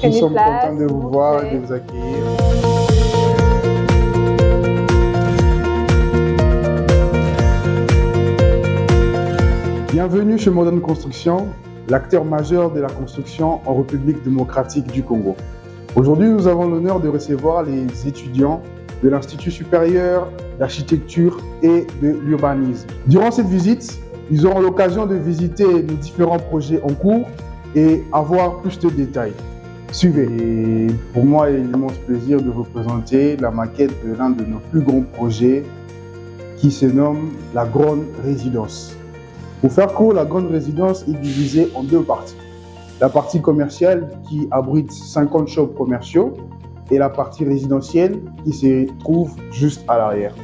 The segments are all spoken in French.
Nous sommes contents de vous voir et de vous accueillir. Bienvenue chez Modern Construction, l'acteur majeur de la construction en République démocratique du Congo. Aujourd'hui, nous avons l'honneur de recevoir les étudiants de l'Institut supérieur d'architecture et de l'urbanisme. Durant cette visite, ils auront l'occasion de visiter nos différents projets en cours et avoir plus de détails. Suivez. Et pour moi, il est un immense plaisir de vous présenter la maquette de l'un de nos plus grands projets qui se nomme la Grande Résidence. Pour faire court, la Grande Résidence est divisée en deux parties. La partie commerciale qui abrite 50 shops commerciaux et la partie résidentielle qui se trouve juste à l'arrière.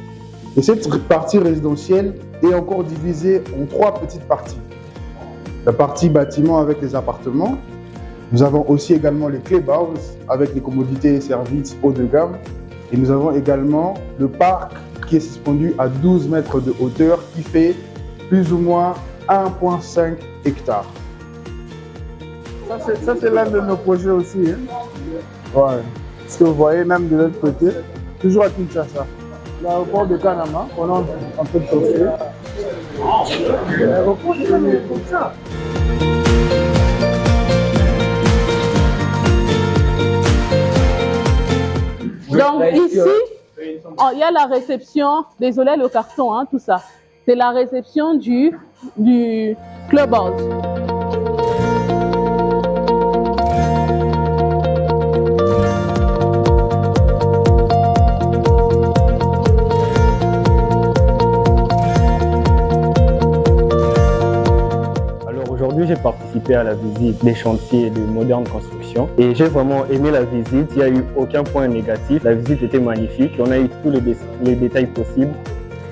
Et cette partie résidentielle est encore divisée en trois petites parties. La partie bâtiment avec les appartements. Nous avons aussi également les clubhouses avec les commodités et services haut de gamme. Et nous avons également le parc qui est suspendu à 12 mètres de hauteur qui fait plus ou moins 1,5 hectares. Ça, c'est l'un de nos projets aussi. Hein? Ouais. Ce que vous voyez même de l'autre côté, toujours à Kinshasa. L'aéroport de Kanama, on a un peu de chauffé. L'aéroport de Kanama est comme ça. Donc ici, il y a la réception, désolé le carton, hein, tout ça. C'est la réception du clubhouse. Aujourd'hui, j'ai participé à la visite des chantiers de Modern Construction et j'ai vraiment aimé la visite. Il n'y a eu aucun point négatif. La visite était magnifique. On a eu tous les détails possibles.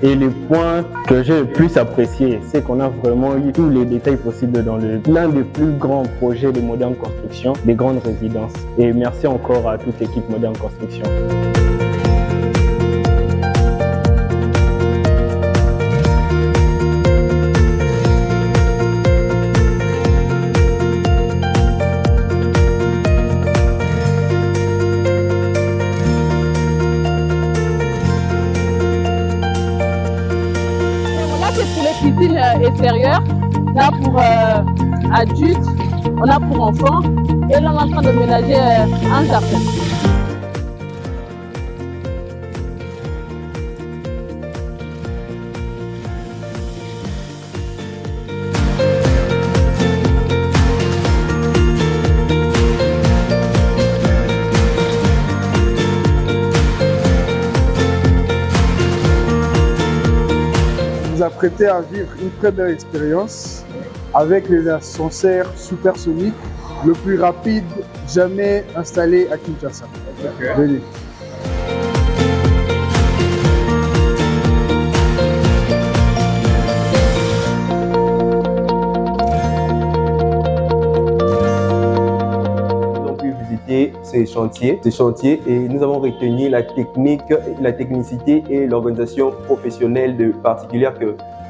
Et le point que j'ai le plus apprécié, c'est qu'on a vraiment eu tous les détails possibles dans l'un des plus grands projets de Modern Construction, des grandes résidences. Et merci encore à toute l'équipe Modern Construction. Piscine extérieure, là pour adultes, on a pour enfants et là on est en train de ménager un jardin. Vous apprêtez à vivre une très belle expérience avec les ascenseurs supersoniques le plus rapide jamais installé à Kinshasa. Okay. Venez. Ces chantiers et nous avons retenu la technique, la technicité et l'organisation professionnelle particulière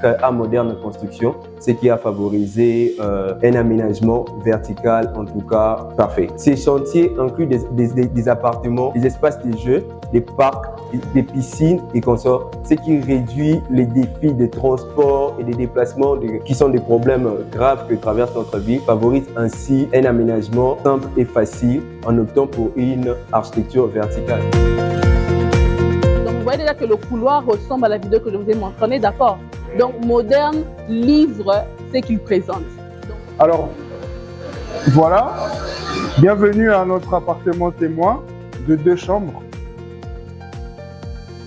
qu'a Modern Construction, ce qui a favorisé un aménagement vertical en tout cas parfait. Ces chantiers incluent des appartements, des espaces de jeux, des parcs, des piscines et consorts, ce qui réduit les défis de transport et des déplacements qui sont des problèmes graves que traverse notre ville, favorise ainsi un aménagement simple et facile en optant pour une architecture verticale. Donc vous voyez déjà que le couloir ressemble à la vidéo que je vous ai montrée, on est d'accord? Donc Modern livre ce qu'il présente. Alors voilà, bienvenue à notre appartement témoin de 2 chambres.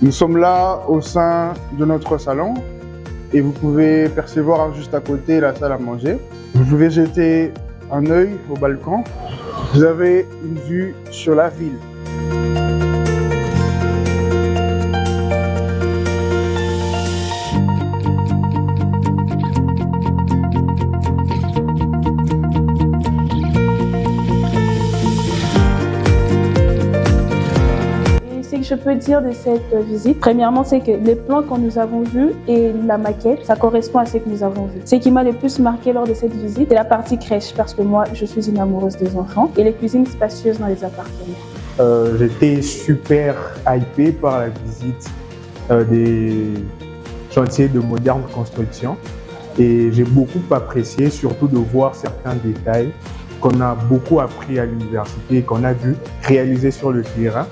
Nous sommes là au sein de notre salon et vous pouvez percevoir juste à côté la salle à manger. Vous pouvez jeter un œil au balcon. Vous avez une vue sur la ville. je peux dire de cette visite, premièrement, c'est que les plans que nous avons vus et la maquette, ça correspond à ce que nous avons vu. Ce qui m'a le plus marqué lors de cette visite, c'est la partie crèche, parce que moi, je suis une amoureuse des enfants, et les cuisines spacieuses dans les appartements. J'étais super hypé par la visite des chantiers de moderne construction et j'ai beaucoup apprécié, surtout de voir certains détails qu'on a beaucoup appris à l'université, qu'on a vu réaliser sur le terrain.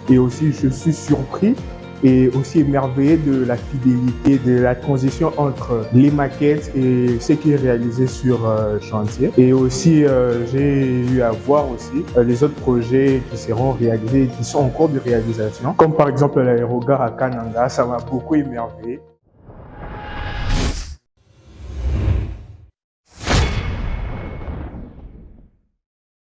Et aussi, je suis surpris et aussi émerveillé de la fidélité, de la transition entre les maquettes et ce qui est réalisé sur chantier. Et aussi, j'ai eu à voir aussi les autres projets qui seront réalisés, qui sont en cours de réalisation, comme par exemple l'aérogare à Kananga, ça m'a beaucoup émerveillé.